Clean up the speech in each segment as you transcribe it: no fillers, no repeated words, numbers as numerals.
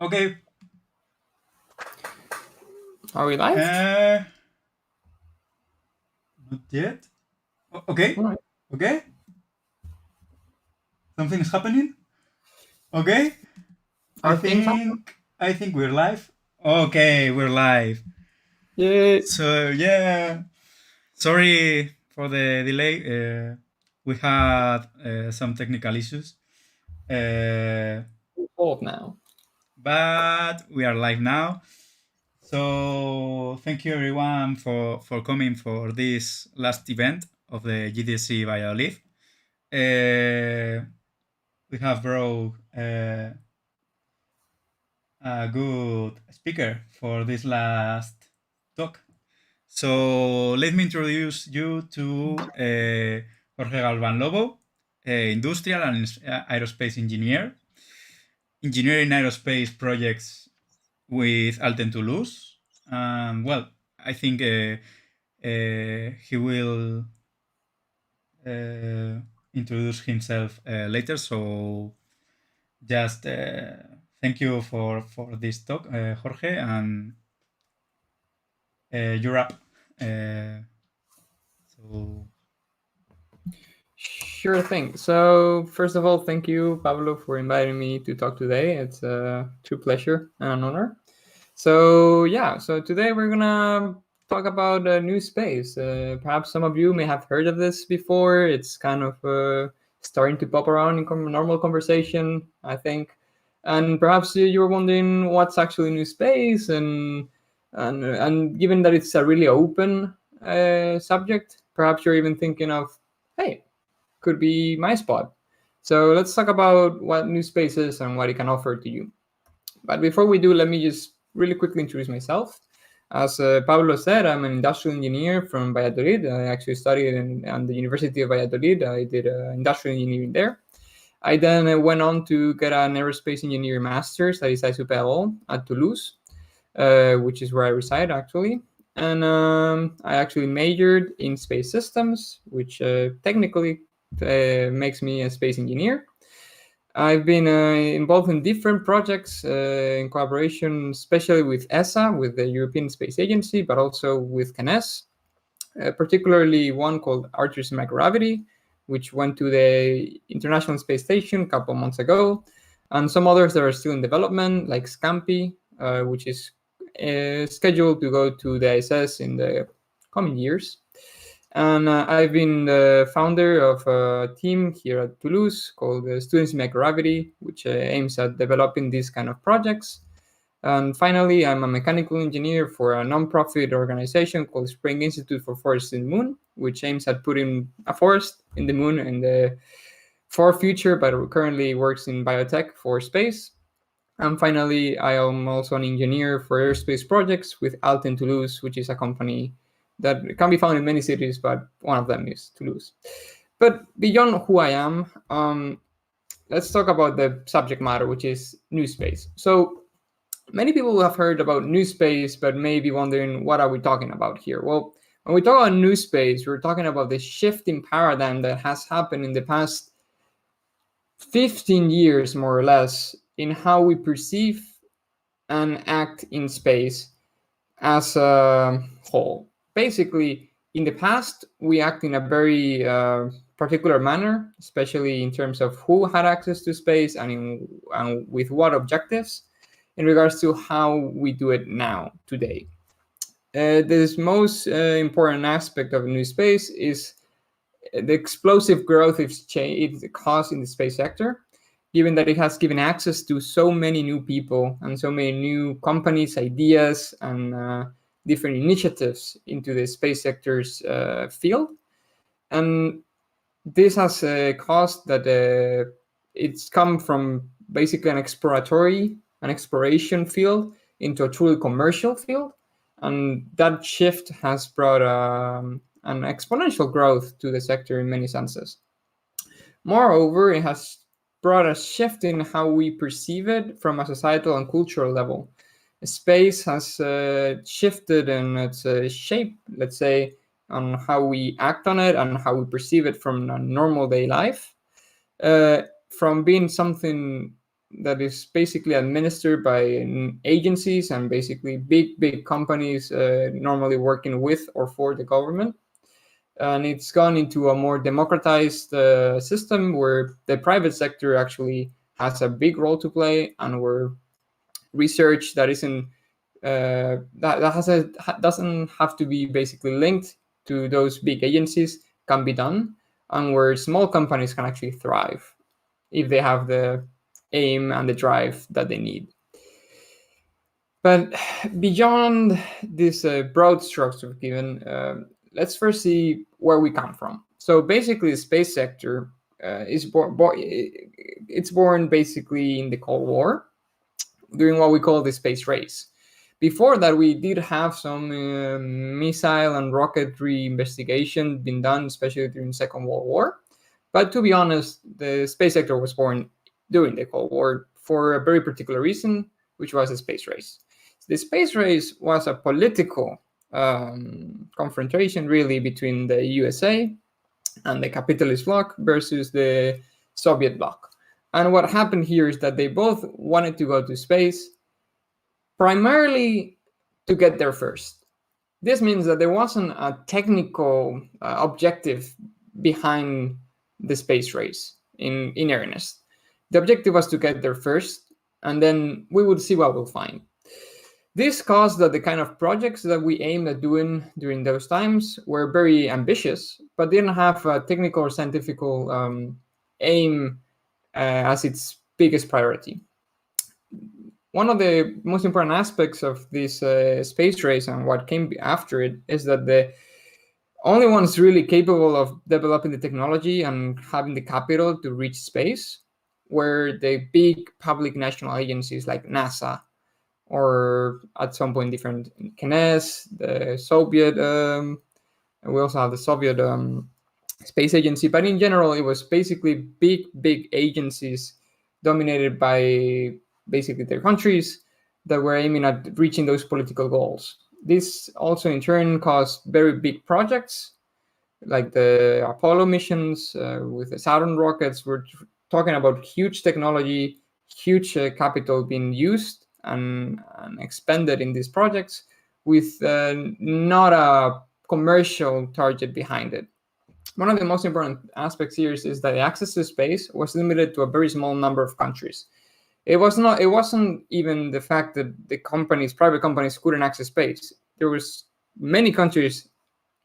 Okay. Are we live? Not yet. Okay. All right. Okay. Something is happening. Okay. I Are things happening? think I think we're live. Okay, we're live. Yay. So yeah, sorry for the delay. We had some technical issues, uh, Both now. but we are live now. So thank you everyone for coming for this last event of the GDC Valladolid. We have brought a good speaker for this last talk. So let me introduce you to Jorge Galvan Lobo, industrial and aerospace engineer, engineering aerospace projects with Alten Toulouse. Well, I think he will uh, introduce himself later. So just thank you for this talk, Jorge, and you're up. Uh, so Sure thing. So, first of all, thank you, Pablo, for inviting me to talk today. It's a true pleasure and an honor. So today we're gonna talk about a new space. Perhaps some of you may have heard of this before. It's kind of starting to pop around in normal conversation, I think. And perhaps you were wondering what's actually new space, and given that it's a really open subject, perhaps you're even thinking of, hey, could be my spot. So let's talk about what new space is and what it can offer to you. But before we do, let me just really quickly introduce myself. As Pablo said, I'm an industrial engineer from Valladolid. I actually studied at the University of Valladolid. I did industrial engineering there. I then went on to get an aerospace engineering master's at ESA at Toulouse, which is where I reside actually. And I actually majored in space systems, which technically makes me a space engineer. I've been involved in different projects in collaboration, especially with ESA, with the European Space Agency, but also with CANES, particularly one called Archer's Microgravity, which went to the International Space Station a couple months ago, and some others that are still in development, like Scampi, which is scheduled to go to the ISS in the coming years. And I've been the founder of a team here at Toulouse called Students in Microgravity, which aims at developing these kind of projects. And finally, I'm a mechanical engineer for a nonprofit organization called Spring Institute for Forests in the Moon, which aims at putting a forest in the moon in the far future, but currently works in biotech for space. And finally, I am also an engineer for aerospace projects with Alten Toulouse, which is a company that can be found in many cities, but one of them is Toulouse. But beyond who I am, let's talk about the subject matter, which is new space. So many people have heard about new space, but may be wondering, what are we talking about here? Well, when we talk about new space, we're talking about the shift in paradigm that has happened in the past 15 years, more or less, in how we perceive and act in space as a whole. Basically, in the past, we act in a very particular manner, especially in terms of who had access to space and with what objectives, in regards to how we do it now, today. This most important aspect of new space is the explosive growth it's caused in the space sector, given that it has given access to so many new people and so many new companies, ideas, and different initiatives into the space sector's field. And this has caused that it's come from basically an exploration field into a truly commercial field. And that shift has brought an exponential growth to the sector in many senses. Moreover, it has brought a shift in how we perceive it from a societal and cultural level. Space has shifted in its shape, let's say, on how we act on it and how we perceive it from a normal day life, from being something that is basically administered by agencies and basically big companies normally working with or for the government. And it's gone into a more democratized system where the private sector actually has a big role to play, and where research that isn't doesn't have to be basically linked to those big agencies can be done, and where small companies can actually thrive if they have the aim and the drive that they need. But beyond this broad structure given, let's first see where we come from. So basically, the space sector it's born basically in the Cold War, during what we call the space race. Before that, we did have some missile and rocketry investigation being done, especially during the Second World War. But to be honest, the space sector was born during the Cold War for a very particular reason, which was the space race. The space race was a political confrontation, really, between the USA and the capitalist bloc versus the Soviet bloc. And what happened here is that they both wanted to go to space, primarily to get there first. This means that there wasn't a technical objective behind the space race in earnest. The objective was to get there first, and then we would see what we'll find. This caused that the kind of projects that we aimed at doing during those times were very ambitious, but didn't have a technical or scientific aim as its biggest priority. One of the most important aspects of this space race and what came after it is that the only ones really capable of developing the technology and having the capital to reach space were the big public national agencies like NASA, or at some point different KNES, the Soviet, we also have the Soviet Space Agency, but in general, it was basically big agencies dominated by basically their countries that were aiming at reaching those political goals. This also in turn caused very big projects like the Apollo missions with the Saturn rockets. We're talking about huge technology, huge capital being used and expended in these projects with not a commercial target behind it. One of the most important aspects here is that the access to space was limited to a very small number of countries. It wasn't even the fact that the private companies couldn't access space. There was many countries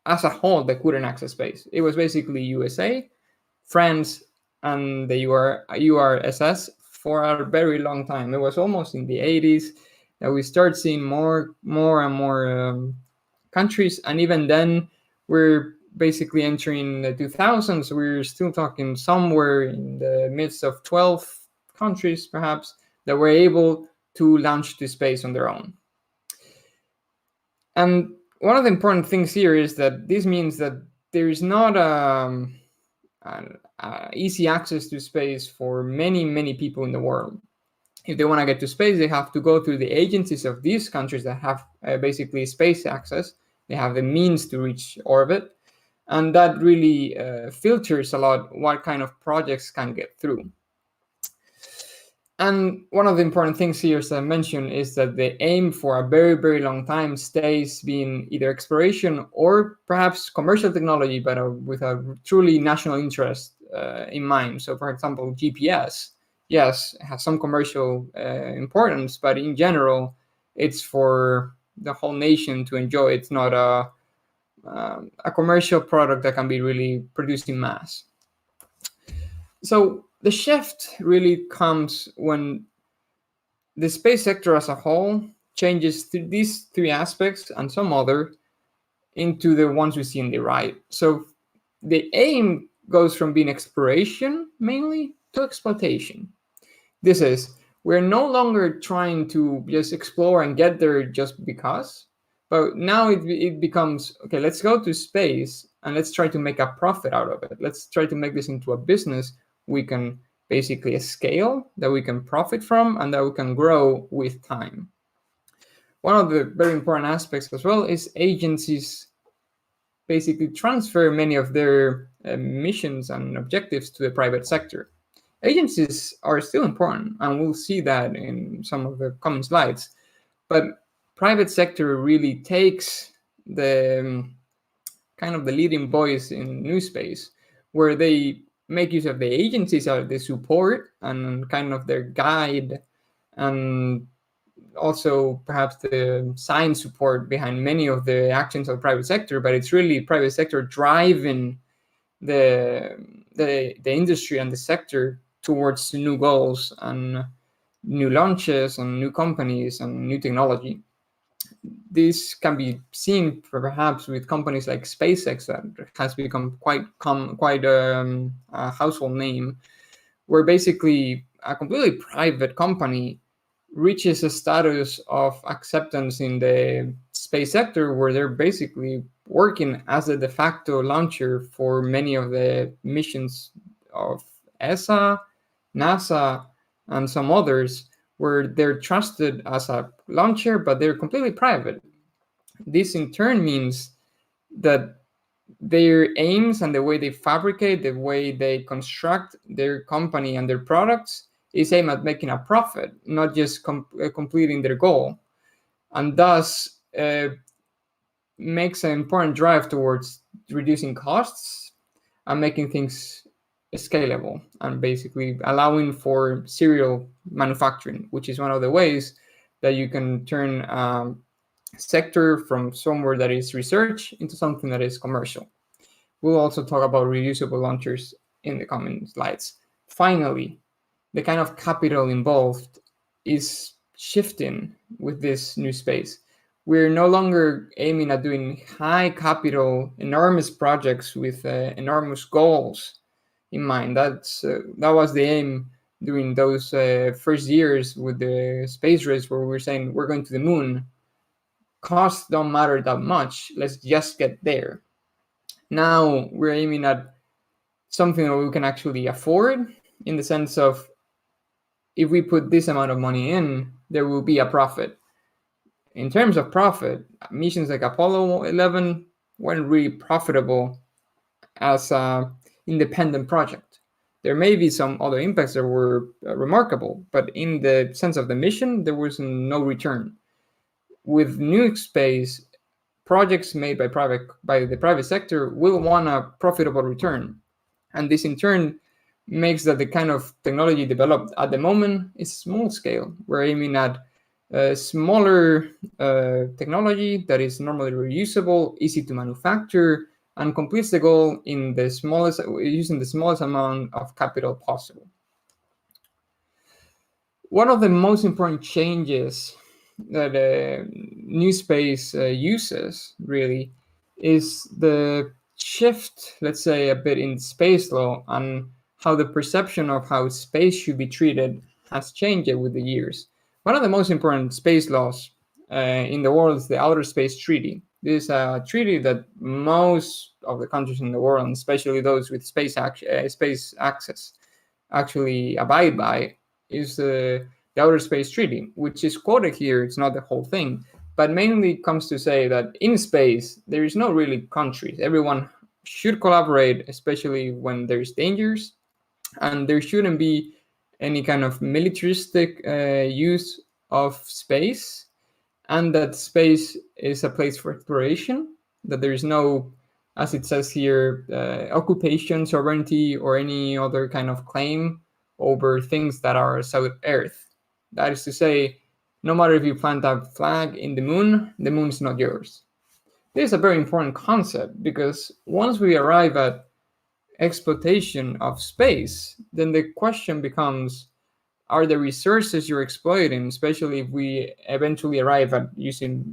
as a whole that couldn't access space. It was basically USA, France, and the URSS for a very long time. It was almost in the 80s that we start seeing more and more countries, and even then we're basically entering the 2000s. We're still talking somewhere in the midst of 12 countries perhaps that were able to launch to space on their own. And one of the important things here is that this means that there is not easy access to space for many people in the world. If they want to get to space, they have to go through the agencies of these countries that have basically space access. They have the means to reach orbit, and that really filters a lot what kind of projects can get through. And one of the important things here, as I mentioned, is that the aim for a very long time stays being either exploration or perhaps commercial technology, but with a truly national interest in mind. So, for example, GPS, yes, it has some commercial importance, but in general, it's for the whole nation to enjoy. It's not a commercial product that can be really produced in mass. So the shift really comes when the space sector as a whole changes these three aspects and some other into the ones we see in the right. So the aim goes from being exploration mainly to exploitation. This is, we're no longer trying to just explore and get there just because, but now it becomes, okay, let's go to space and let's try to make a profit out of it. Let's try to make this into a business we can basically scale, that we can profit from, and that we can grow with time. One of the very important aspects as well is agencies basically transfer many of their missions and objectives to the private sector. Agencies are still important, and we'll see that in some of the coming slides. But private sector really takes the kind of the leading voice in new space, where they make use of the agencies as the support and kind of their guide, and also perhaps the science support behind many of the actions of the private sector. But it's really private sector driving the industry and the sector towards new goals and new launches and new companies and new technology. This can be seen perhaps with companies like SpaceX, that has become quite a household name, where basically a completely private company reaches a status of acceptance in the space sector, where they're basically working as a de facto launcher for many of the missions of ESA, NASA, and some others, where they're trusted as a launcher, but they're completely private. This in turn means that their aims and the way they fabricate, the way they construct their company and their products is aimed at making a profit, not just completing their goal. And thus makes an important drive towards reducing costs and making things scalable, and basically allowing for serial manufacturing, which is one of the ways that you can turn sector from somewhere that is research into something that is commercial. We'll also talk about reusable launchers in the coming slides. Finally, the kind of capital involved is shifting with this new space. We're no longer aiming at doing high capital, enormous projects with enormous goals in mind. That was the aim during those first years with the space race, where we were saying we're going to the moon. Costs don't matter that much. Let's just get there. Now we're aiming at something that we can actually afford, in the sense of, if we put this amount of money in, there will be a profit. In terms of profit, missions like Apollo 11 weren't really profitable as an independent project. There may be some other impacts that were remarkable, but in the sense of the mission, there was no return. With new space, projects made by the private sector will want a profitable return, and this in turn makes that the kind of technology developed at the moment is small scale. We're aiming at smaller technology that is normally reusable, easy to manufacture, and completes the goal in using the smallest amount of capital possible. One of the most important changes that new space uses really is the shift, let's say, a bit in space law, and how the perception of how space should be treated has changed with the years. One of the most important space laws in the world is the Outer Space Treaty. This is a treaty that most of the countries in the world, and especially those with space access, actually abide by. Is the Outer Space Treaty, which is quoted here. It's not the whole thing, but mainly comes to say that in space there is no really countries. Everyone should collaborate, especially when there's dangers, and there shouldn't be any kind of militaristic use of space, and that space is a place for exploration, that there is no, as it says here, occupation, sovereignty, or any other kind of claim over things that are outside Earth. That is to say, no matter if you plant a flag in the moon is not yours. This is a very important concept, because once we arrive at exploitation of space, then the question becomes, are the resources you're exploiting, especially if we eventually arrive at using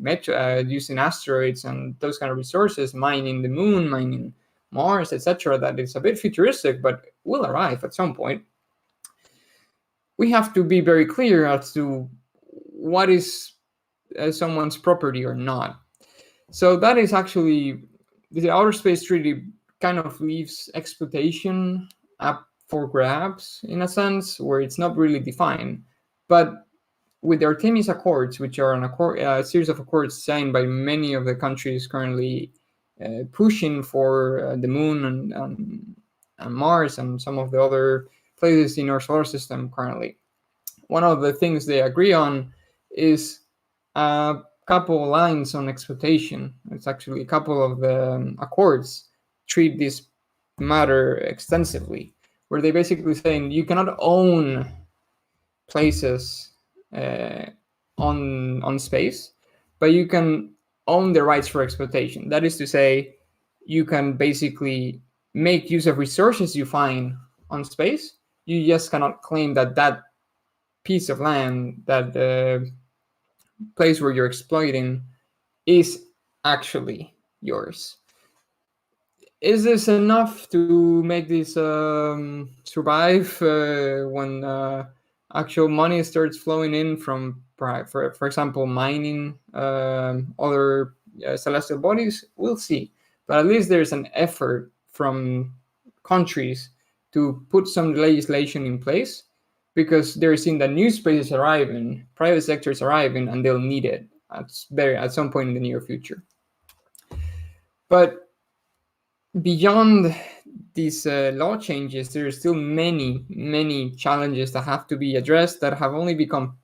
asteroids and those kind of resources, mining the moon, mining Mars, etc., that is a bit futuristic, but will arrive at some point. We have to be very clear as to what is someone's property or not. So that is actually, the Outer Space Treaty kind of leaves exploitation up for grabs, in a sense, where it's not really defined. But with the Artemis Accords, which are a series of accords signed by many of the countries currently pushing for the moon and Mars and some of the other places in our solar system currently. One of the things they agree on is a couple lines on exploitation. It's actually a couple of the accords treat this matter extensively, where they basically saying you cannot own places on space, but you can own the rights for exploitation. That is to say, you can basically make use of resources you find on space. You just cannot claim that that piece of land, that place where you're exploiting, is actually yours. Is this enough to make this survive when actual money starts flowing in from, for example, mining other celestial bodies? We'll see. But at least there's an effort from countries to put some legislation in place, because they're seeing that new space is arriving, private sector is arriving, and they'll need it at some point in the near future. But beyond these law changes, there are still many challenges that have to be addressed, that have only become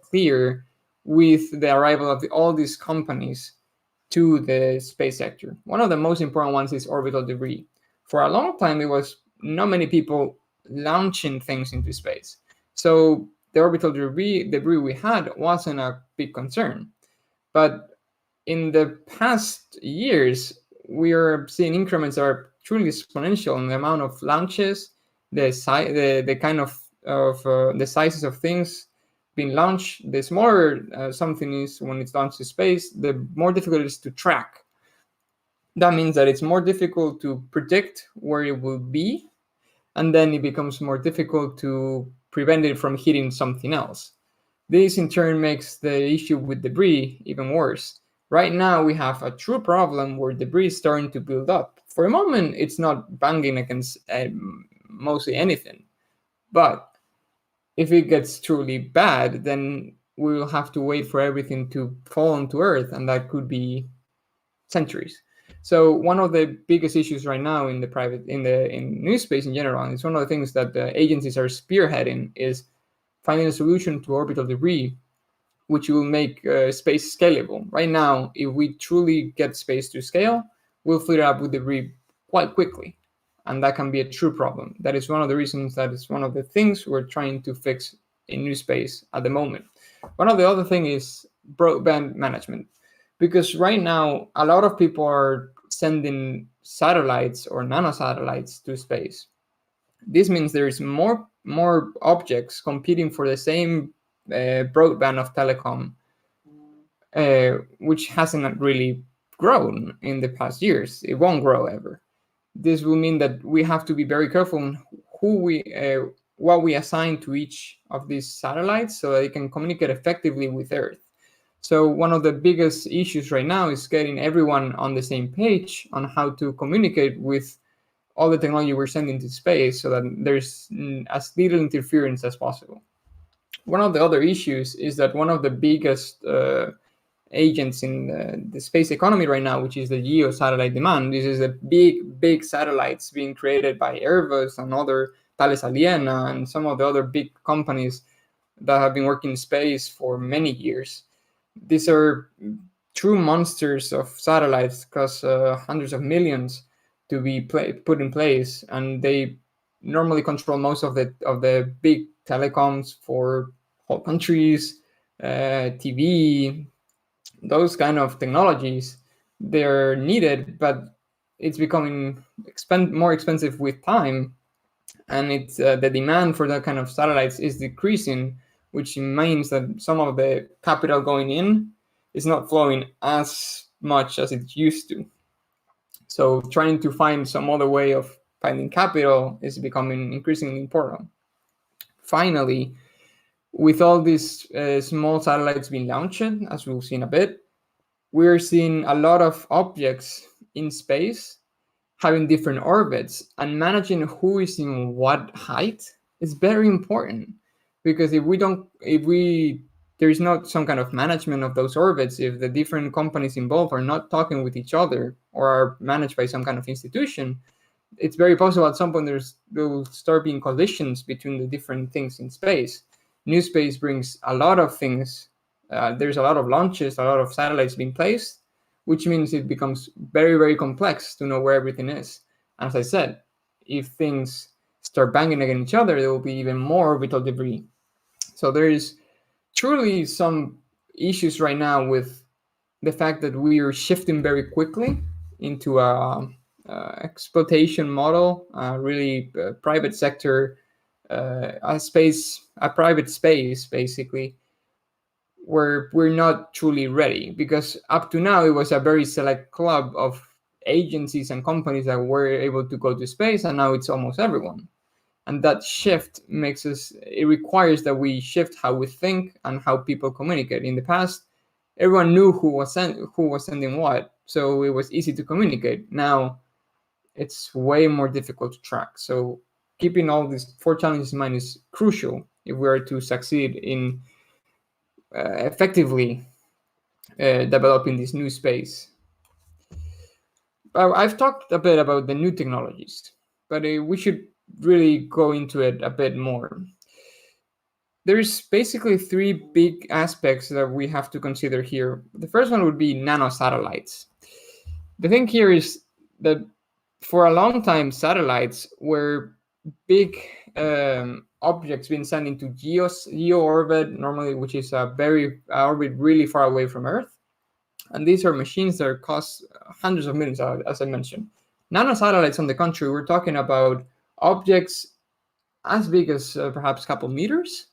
clear with the arrival of all these companies to the space sector. One of the most important ones is orbital debris. For a long time, it was not many people launching things into space. So the orbital debris we had wasn't a big concern. But in the past years, we are seeing increments that are truly exponential in the amount of launches, the kind of the sizes of things being launched. The smaller something is when it's launched to space, the more difficult it is to track. That means that it's more difficult to predict where it will be, and then it becomes more difficult to prevent it from hitting something else. This in turn makes the issue with debris even worse. Right now, we have a true problem where debris is starting to build up. For a moment, it's not banging against mostly anything. But if it gets truly bad, then we will have to wait for everything to fall onto Earth, and that could be centuries. So one of the biggest issues right now in new space in general, and it's one of the things that the agencies are spearheading, is finding a solution to orbital debris, which will make space scalable. Right now, if we truly get space to scale, we'll fill it up with debris quite quickly. And that can be a true problem. That is one of the reasons, that is one of the things we're trying to fix in new space at the moment. One of the other things is broadband management. Because right now, a lot of people are sending satellites or nanosatellites to space. This means there's more objects competing for the same broadband of telecom, which hasn't really grown in the past years. It won't grow ever. This will mean that we have to be very careful on what we assign to each of these satellites, so that they can communicate effectively with Earth. So one of the biggest issues right now is getting everyone on the same page on how to communicate with all the technology we're sending to space, so that there's as little interference as possible. One of the other issues is that one of the biggest agents in the space economy right now, which is the GEO satellite demand. This is the big satellites being created by Airbus and other Thales Aliena and some of the other big companies that have been working in space for many years. These are true monsters of satellites, cost hundreds of millions to be put in place, and they normally control most of the big telecoms for whole countries, TV, those kind of technologies. They're needed, but it's becoming more expensive with time, and it's the demand for that kind of satellites is decreasing, which means that some of the capital going in is not flowing as much as it used to. So trying to find some other way of finding capital is becoming increasingly important. Finally, with all these small satellites being launched, as we'll see in a bit, we're seeing a lot of objects in space having different orbits, and managing who is in what height is very important. Because if there is not some kind of management of those orbits, if the different companies involved are not talking with each other or are managed by some kind of institution, it's very possible at some point there will start being collisions between the different things in space. New space brings a lot of things. There's a lot of launches, a lot of satellites being placed, which means it becomes very, very complex to know where everything is. And as I said, if things start banging against each other, there will be even more orbital debris. So there is truly some issues right now with the fact that we are shifting very quickly into a exploitation model, really private sector, a private space, basically, where we're not truly ready. Because up to now, it was a very select club of agencies and companies that were able to go to space, and now it's almost everyone. And that shift it requires that we shift how we think and how people communicate. In the past, everyone knew who was sending what, so it was easy to communicate. Now it's way more difficult to track. So keeping all these 4 challenges in mind is crucial if we are to succeed in effectively developing this new space. I've talked a bit about the new technologies, but we should really go into it a bit more. There's basically 3 big aspects that we have to consider here. The first one would be nanosatellites. The thing here is that for a long time, satellites were big objects being sent into geo orbit, normally, which is a very orbit really far away from Earth. And these are machines that cost hundreds of millions, as I mentioned. Nanosatellites, on the contrary, we're talking about objects as big as perhaps a couple meters,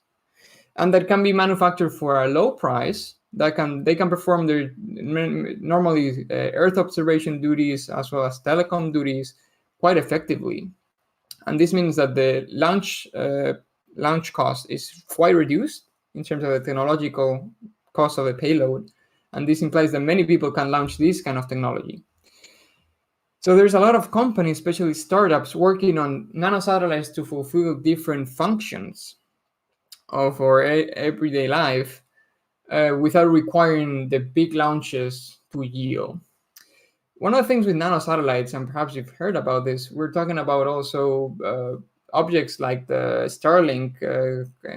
and that can be manufactured for a low price. They can perform their normally Earth observation duties as well as telecom duties quite effectively. And this means that the launch cost is quite reduced in terms of the technological cost of the payload. And this implies that many people can launch this kind of technology. So there's a lot of companies, especially startups, working on nanosatellites to fulfill different functions of our everyday life without requiring the big launches to yield. One of the things with nanosatellites, and perhaps you've heard about this, we're talking about also objects like the Starlink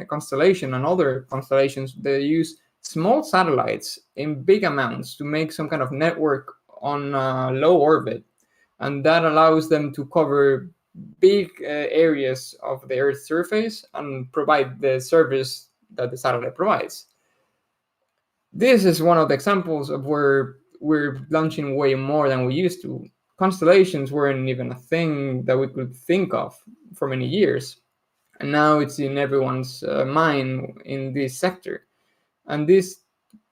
constellation and other constellations. They use small satellites in big amounts to make some kind of network on low orbit. And that allows them to cover big areas of the Earth's surface and provide the service that the satellite provides. This is one of the examples of where we're launching way more than we used to. Constellations weren't even a thing that we could think of for many years. And now it's in everyone's mind in this sector. And this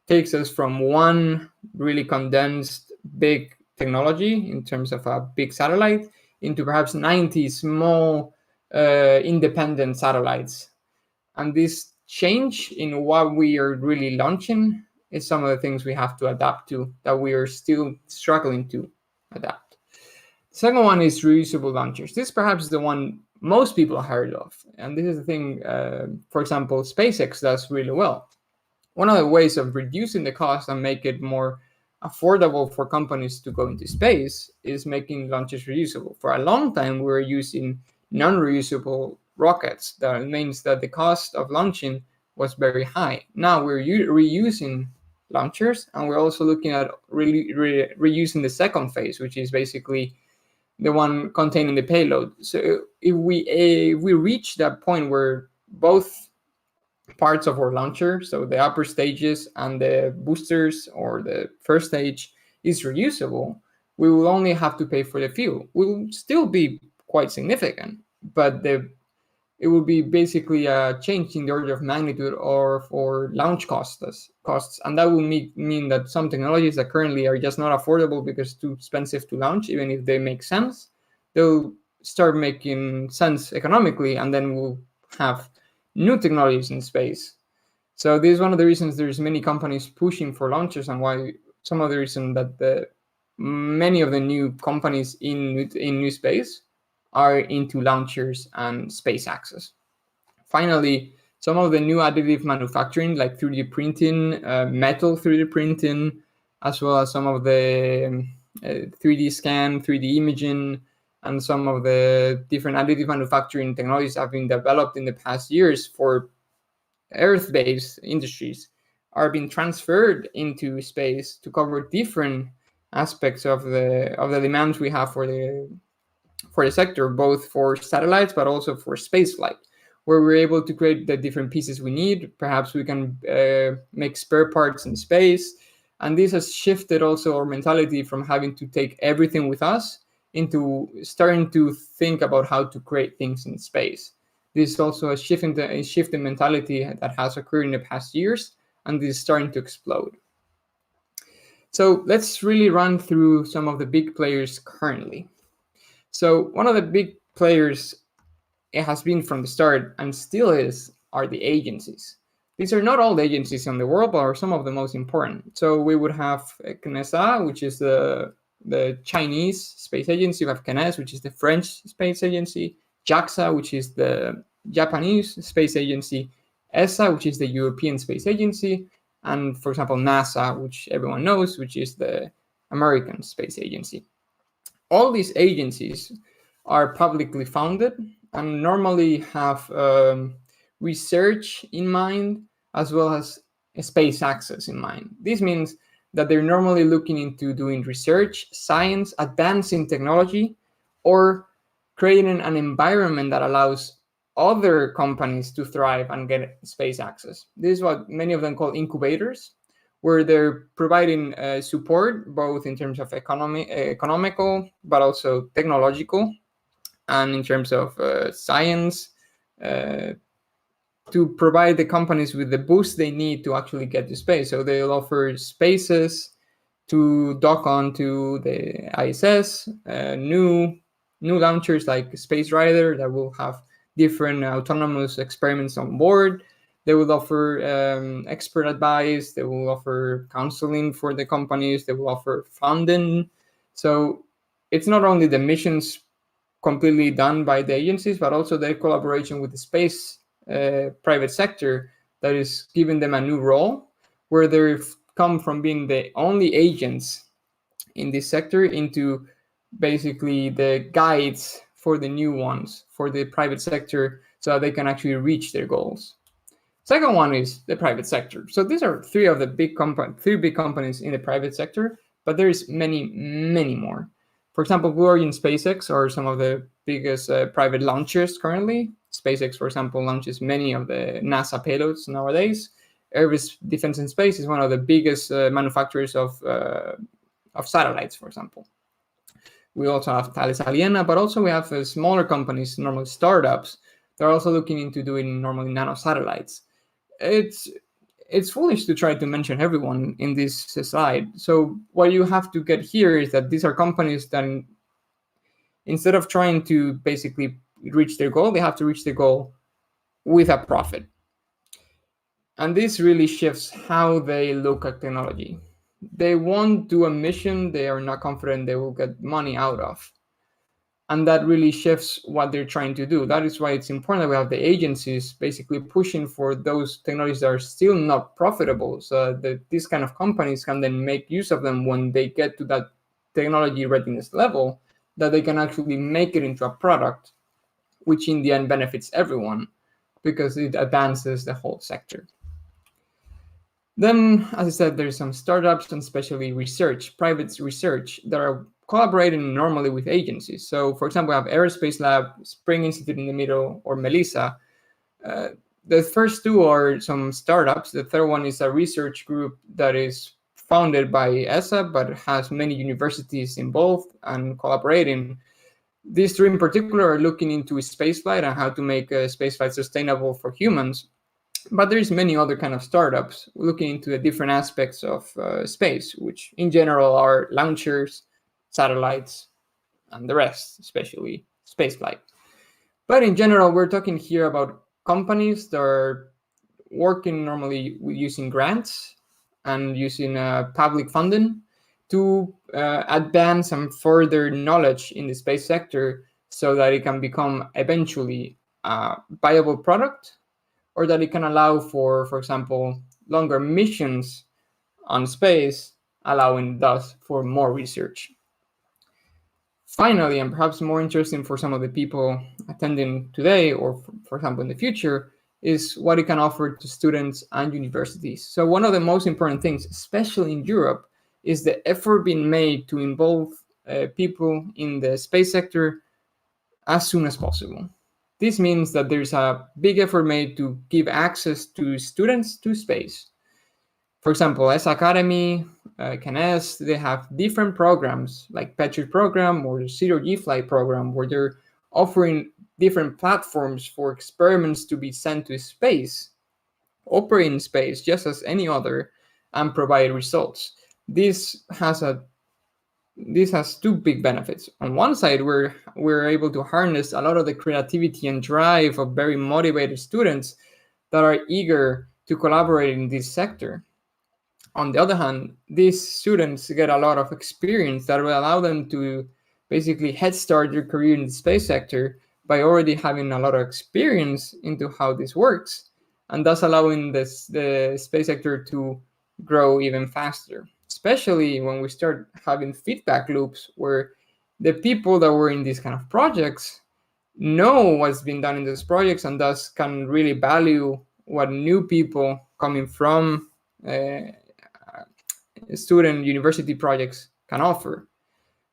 takes us from one really condensed big technology in terms of a big satellite into perhaps 90 small independent satellites. And this change in what we are really launching is some of the things we have to adapt to, that we are still struggling to adapt. The second one is reusable launchers. This is perhaps the one most people have heard of. And this is the thing, for example, SpaceX does really well. One of the ways of reducing the cost and make it more affordable for companies to go into space is making launches reusable. For a long time, we were using non-reusable rockets. That means that the cost of launching was very high. Now we're reusing launchers, and we're also looking at reusing the second phase, which is basically the one containing the payload. So if we reach that point where both parts of our launcher, so the upper stages and the boosters or the first stage, is reusable, we will only have to pay for the fuel. Will still be quite significant, but it will be basically a change in the order of magnitude or for launch costs, and that will mean that some technologies that currently are just not affordable because too expensive to launch, even if they make sense, they'll start making sense economically, and then we'll have new technologies in space. So this is one of the reasons there's many companies pushing for launchers, and why some of the reason that many of the new companies in new space are into launchers and space access. Finally, some of the new additive manufacturing, like 3D printing, metal 3D printing, as well as some of the 3D scan, 3D imaging, and some of the different additive manufacturing technologies have been developed in the past years for Earth-based industries are being transferred into space to cover different aspects of the demands we have for the sector, both for satellites but also for spaceflight, where we're able to create the different pieces we need. Perhaps we can make spare parts in space, and this has shifted also our mentality from having to take everything with us into starting to think about how to create things in space. This is also a shift in mentality that has occurred in the past years, and this is starting to explode. So let's really run through some of the big players currently. So one of the big players, it has been from the start and still is, are the agencies. These are not all the agencies in the world, but are some of the most important. So we would have ESA, which is the Chinese space agency. We have CNES, which is the French space agency. JAXA, which is the Japanese space agency. ESA, which is the European Space Agency. And for example, NASA, which everyone knows, which is the American Space Agency. All these agencies are publicly funded and normally have research in mind as well as space access in mind. This means that they're normally looking into doing research, science, advancing technology, or creating an environment that allows other companies to thrive and get space access. This is what many of them call incubators, where they're providing support both in terms of economical, but also technological, and in terms of science, to provide the companies with the boost they need to actually get to space. So they'll offer spaces to dock onto the ISS, new launchers like Space Rider that will have different autonomous experiments on board. They will offer expert advice. They will offer counseling for the companies. They will offer funding. So it's not only the missions completely done by the agencies, but also their collaboration with the space private sector that is giving them a new role, where they've come from being the only agents in this sector into basically the guides for the new ones for the private sector, so that they can actually reach their goals. Second one is the private sector. So these are three big companies in the private sector, but there's many more. For example, Blue Origin, SpaceX are some of the biggest private launchers currently. SpaceX, for example, launches many of the NASA payloads nowadays. Airbus Defense and Space is one of the biggest manufacturers of satellites, for example. We also have Thales Aliena, but also we have smaller companies, normally startups, that are also looking into doing normally nanosatellites. It's foolish to try to mention everyone in this slide. So what you have to get here is that these are companies that, instead of trying to basically reach their goal, they have to reach their goal with a profit. And this really shifts how they look at technology. They won't do a mission they are not confident they will get money out of. And that really shifts what they're trying to do. That is why it's important that we have the agencies basically pushing for those technologies that are still not profitable, so that these kind of companies can then make use of them when they get to that technology readiness level, that they can actually make it into a product, which in the end benefits everyone because it advances the whole sector. Then, as I said, there's some startups and especially private research that are collaborating normally with agencies. So, for example, we have Aerospace Lab, Spring Institute in the middle, or MELISA. The first two are some startups. The third one is a research group that is founded by ESA, but has many universities involved and collaborating. These three in particular are looking into spaceflight and how to make spaceflight sustainable for humans. But there's many other kind of startups looking into the different aspects of space, which in general are launchers, satellites, and the rest, especially spaceflight. But in general, we're talking here about companies that are working normally using grants and using public funding to advance some further knowledge in the space sector so that it can become eventually a viable product, or that it can allow for example, longer missions on space, allowing thus for more research. Finally, and perhaps more interesting for some of the people attending today, or for example in the future, is what it can offer to students and universities. So one of the most important things, especially in Europe, is the effort being made to involve people in the space sector as soon as possible. This means that there's a big effort made to give access to students to space. For example, ESA Academy, CANES, they have different programs like Patriot program or the Zero G Flight program, where they're offering different platforms for experiments to be sent to space, operate in space just as any other, and provide results. This has two big benefits. On one side, we're able to harness a lot of the creativity and drive of very motivated students that are eager to collaborate in this sector. On the other hand, these students get a lot of experience that will allow them to basically head start their career in the space sector by already having a lot of experience into how this works, and thus allowing the space sector to grow even faster, especially when we start having feedback loops where the people that were in these kind of projects know what's been done in those projects and thus can really value what new people coming from student university projects can offer.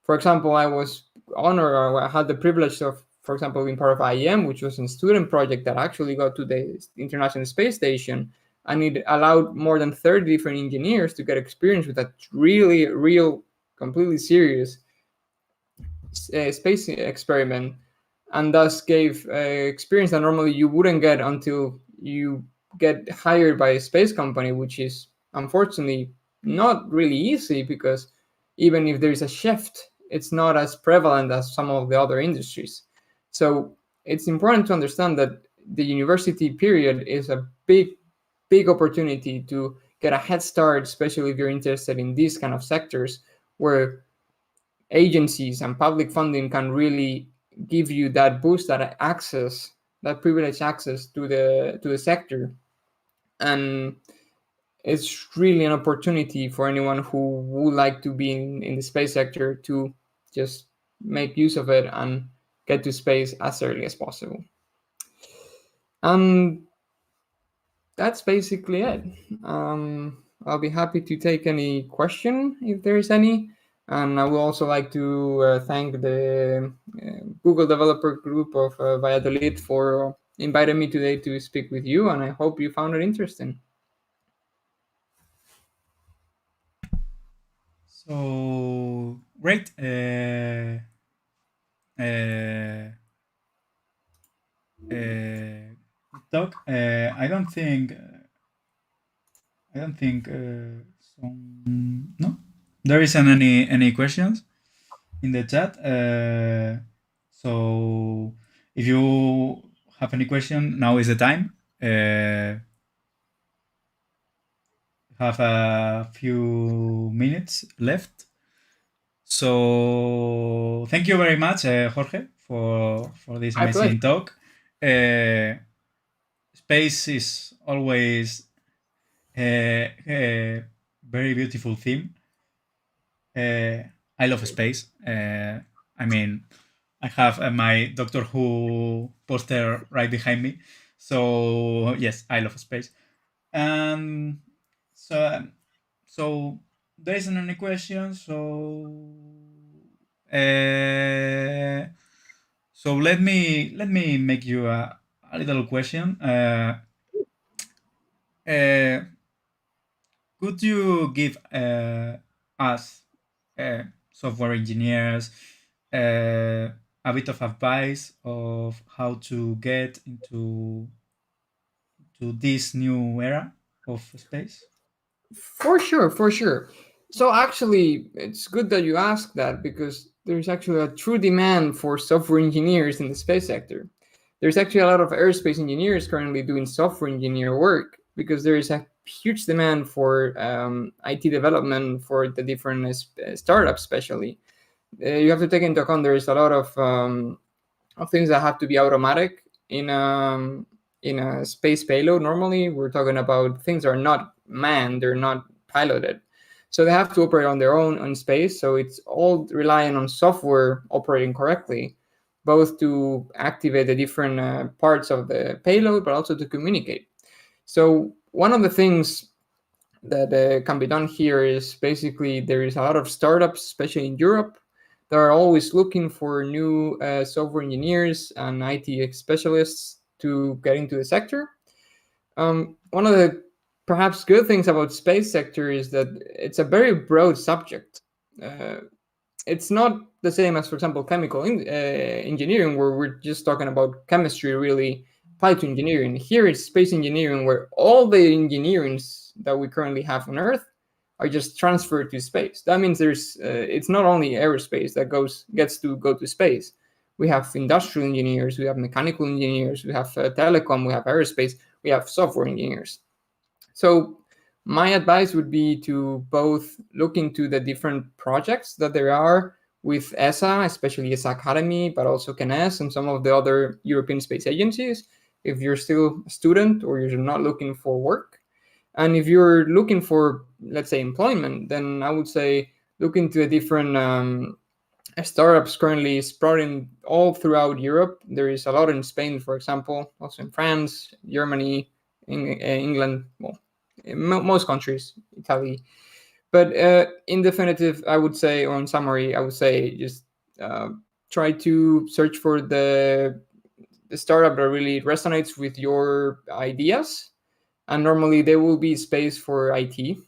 For example, I was honored, or I had the privilege of, for example, being part of IEM, which was a student project that actually got to the International Space Station, and it allowed more than 30 different engineers to get experience with a really real, completely serious space experiment, and thus gave experience that normally you wouldn't get until you get hired by a space company, which is unfortunately not really easy, because even if there's a shift, it's not as prevalent as some of the other industries. So it's important to understand that the university period is a big opportunity to get a head start, especially if you're interested in these kind of sectors where agencies and public funding can really give you that boost, that access, that privileged access to the sector. And it's really an opportunity for anyone who would like to be in the space sector to just make use of it and get to space as early as possible. And that's basically it. I'll be happy to take any question if there is any. And I would also like to thank the Google developer group of Valladolid for inviting me today to speak with you, and I hope you found it interesting. So great. Good talk. I don't think. No, there isn't any questions in the chat. So if you have any question, now is the time. Have a few minutes left. So thank you very much, Jorge, for this My pleasure. amazing talk. Space is always a very beautiful theme. I love space. I mean, I have my Doctor Who poster right behind me. So yes, I love space. And so there isn't any questions. So let me make you a little question. Could you give us software engineers a bit of advice of how to get into this new era of space? For sure, for sure. So actually, it's good that you asked that, because there's actually a true demand for software engineers in the space sector. There's actually a lot of aerospace engineers currently doing software engineer work, because there is a huge demand for IT development for the different startups, especially. You have to take into account there is a lot of things that have to be automatic in a space payload. Normally, we're talking about things that are not manned, they're not piloted. So they have to operate on their own in space. So it's all relying on software operating correctly, both to activate the different parts of the payload, but also to communicate. So one of the things that can be done here is basically there is a lot of startups, especially in Europe, that are always looking for new software engineers and IT specialists to get into the sector. One of the perhaps good things about space sector is that it's a very broad subject. Uh, it's not the same as, for example, chemical engineering, where we're just talking about chemistry really applied to engineering. Here it's space engineering, where all the engineerings that we currently have on Earth are just transferred to space. That means there's it's not only aerospace that gets to go to space. We have industrial engineers, we have mechanical engineers, we have telecom, we have aerospace, we have software engineers. So my advice would be to both look into the different projects that there are with ESA, especially ESA Academy, but also CNES and some of the other European space agencies, if you're still a student or you're not looking for work. And if you're looking for, let's say, employment, then I would say look into a different startups currently sprouting all throughout Europe. There is a lot in Spain, for example, also in France, Germany, England, well, in most countries, Italy. But in definitive, I would say, or in summary, I would say just try to search for the startup that really resonates with your ideas. And normally there will be space for IT.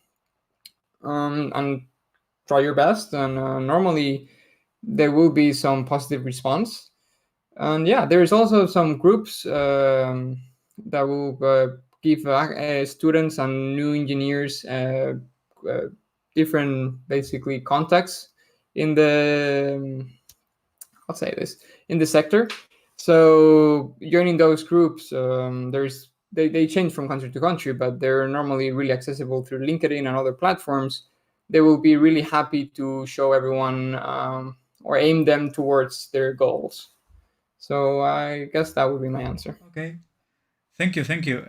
And try your best. And normally there will be some positive response. And yeah, there's also some groups that will give students and new engineers different, basically, contacts in the I'll say this in the sector. So joining those groups, they change from country to country, but they're normally really accessible through LinkedIn and other platforms. They will be really happy to show everyone or aim them towards their goals. So I guess that would be my answer. Okay. Thank you. Thank you.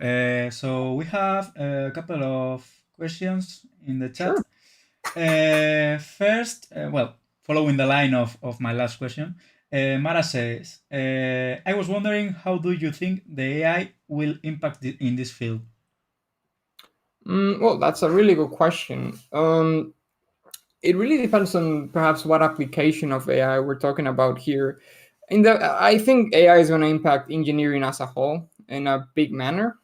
So we have a couple of questions in the chat. Sure. First, well, following the line of my last question, Mara says, I was wondering, how do you think the AI will impact in this field? Well, that's a really good question. It really depends on perhaps what application of AI we're talking about here. I think AI is going to impact engineering as a whole in a big manner.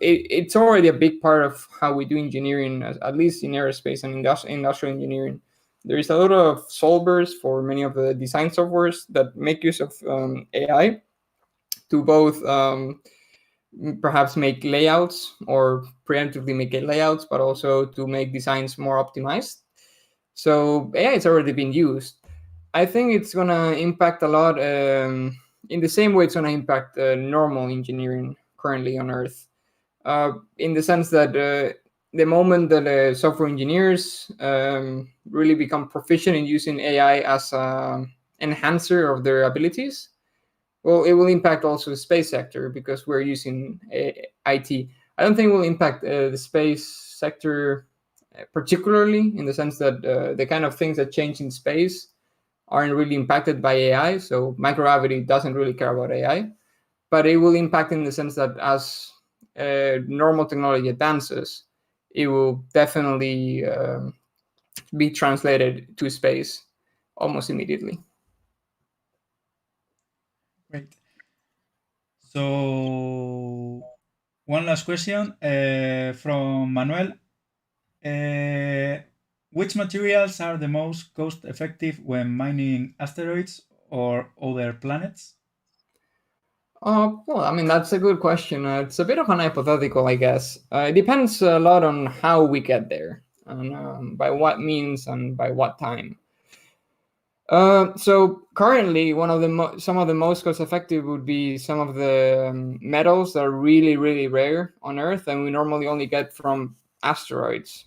It's already a big part of how we do engineering, at least in aerospace and industrial engineering. There is a lot of solvers for many of the design softwares that make use of AI to both perhaps make layouts or preemptively make layouts, but also to make designs more optimized. So AI has already been used. I think it's going to impact a lot in the same way it's going to impact normal engineering currently on Earth. In the sense that the moment that software engineers really become proficient in using AI as an enhancer of their abilities, well, it will impact also the space sector because we're using IT. I don't think it will impact the space sector particularly, in the sense that the kind of things that change in space aren't really impacted by AI. So microgravity doesn't really care about AI, but it will impact in the sense that as normal technology advances, it will definitely be translated to space almost immediately. Great. So, one last question from Manuel. Which materials are the most cost effective when mining asteroids or other planets? Well, I mean, that's a good question. It's a bit of an hypothetical, I guess. It depends a lot on how we get there, and by what means and by what time. So currently, one of the some of the most cost-effective would be some of the metals that are really, really rare on Earth, and we normally only get from asteroids.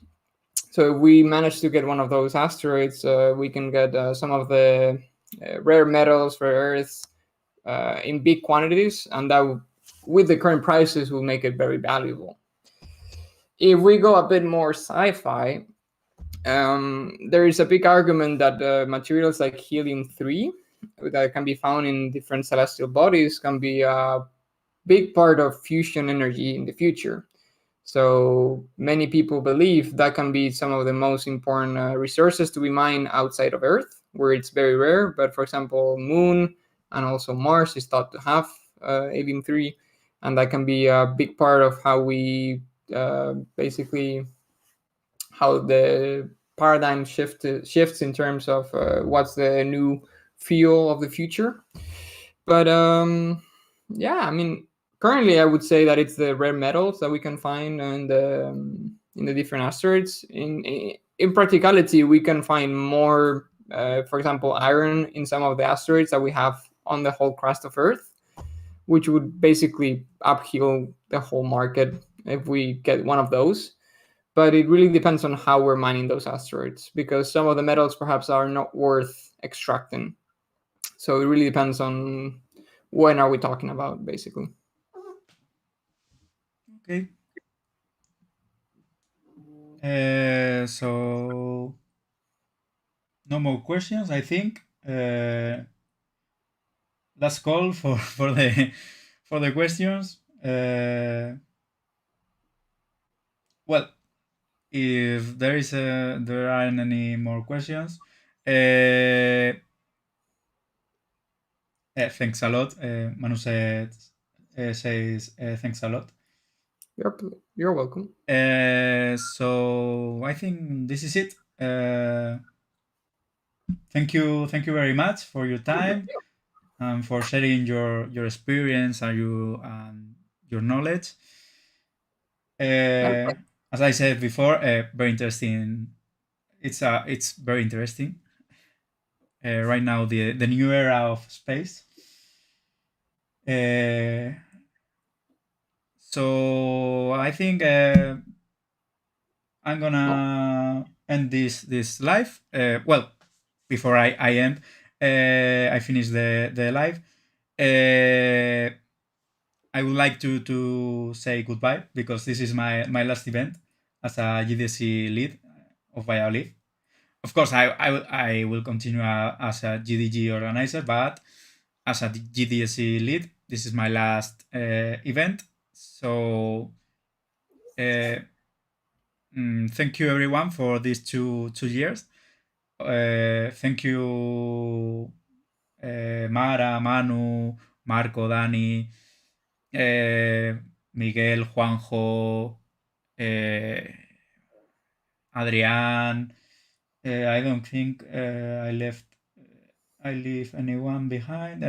So if we manage to get one of those asteroids, we can get some of the rare metals, rare earths, in big quantities, and that, with the current prices, will make it very valuable. If we go a bit more sci-fi, There is a big argument that materials like helium-3 that can be found in different celestial bodies can be a big part of fusion energy in the future. So many people believe that can be some of the most important resources to be mined outside of Earth, where it's very rare. But for example, Moon and also Mars is thought to have helium-3, and that can be a big part of how we basically how the paradigm shifts in terms of what's the new fuel of the future. But yeah, I mean, currently I would say that it's the rare metals that we can find in the different asteroids. In practicality, we can find more, for example, iron in some of the asteroids that we have on the whole crust of Earth, which would basically upheal the whole market if we get one of those. But it really depends on how we're mining those asteroids, because some of the metals perhaps are not worth extracting. So it really depends on when are we talking about, basically. Okay. So no more questions, I think. Last call for for the questions. Well, if there aren't any more questions, thanks a lot. Manu says thanks a lot. You're, you're welcome. So I think this is it. Thank you very much for your time and for sharing your experience and your knowledge. Uh, as I said before, very interesting. It's very interesting right now the new era of space. Uh, so I think I'm gonna end this live. Well, before I end, I finish the live. Uh, I would like to say goodbye because this is my last event as a GDC lead of Valladolid. Of course, I will continue as a GDG organizer, but as a GDC lead, this is my last event. So uh, thank you everyone for these 2 years. Thank you, Mara, Manu, Marco, Dani, Miguel, Juanjo, Adrián. I don't think I leave anyone behind.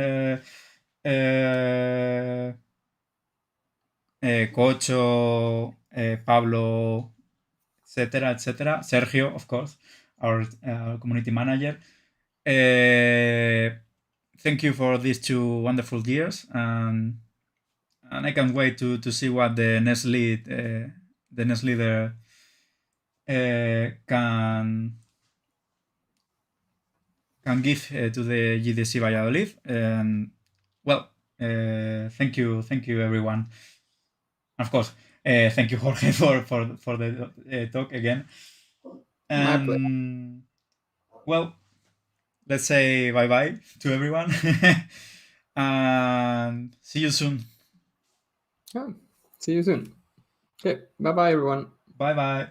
Cocho, Pablo, etc., etc. Sergio, of course, our community manager. Thank you for these 2 wonderful years, and I can't wait to see what the next leader can give to the GDC Valladolid. And well, thank you everyone. Of course, thank you Jorge for the talk again. My pleasure. And well, let's say bye bye to everyone, and see you soon. Yeah. See you soon. Okay. Bye bye, everyone. Bye bye.